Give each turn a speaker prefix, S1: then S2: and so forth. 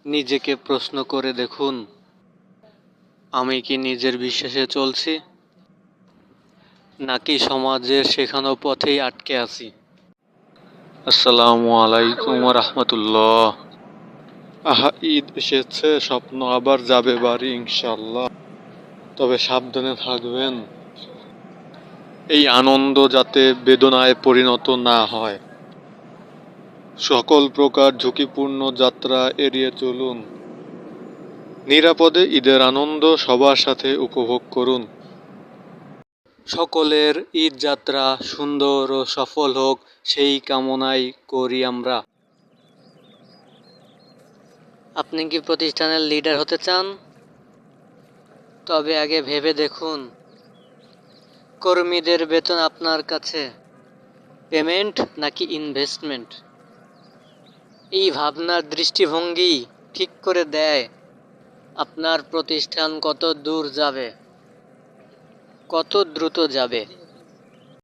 S1: নিজেকে প্রশ্ন করে দেখুন, আমি কি নিজের বিশ্বাসে চলছি, নাকি সমাজের শেখানো পথেই আটকে আছি? আসসালামু আলাইকুম রহমতুল্লাহ। আহা, ঈদ এসেছে, স্বপ্ন আবার যাবে বাড়ি ইনশাল্লাহ। তবে সাবধানে থাকবেন, এই আনন্দ যাতে বেদনায় পরিণত না হয়। সকল প্রকার ঝুঁকিপূর্ণ যাত্রা এড়িয়ে চলুন। নিরাপদে ঈদের আনন্দ সবার সাথে উপভোগ করুন। সকলের ঈদ যাত্রা সুন্দর ও সফল হোক, সেই কামনাই করি আমরা। আপনি কি প্রতিষ্ঠানের লিডার হতে চান? তবে আগে ভেবে দেখুন, কর্মীদের বেতন আপনার কাছে পেমেন্ট নাকি ইনভেস্টমেন্ট? এই ভাবনার দৃষ্টিভঙ্গি ঠিক করে দেয় আপনার প্রতিষ্ঠান কত দূর যাবে, কত দ্রুত যাবে।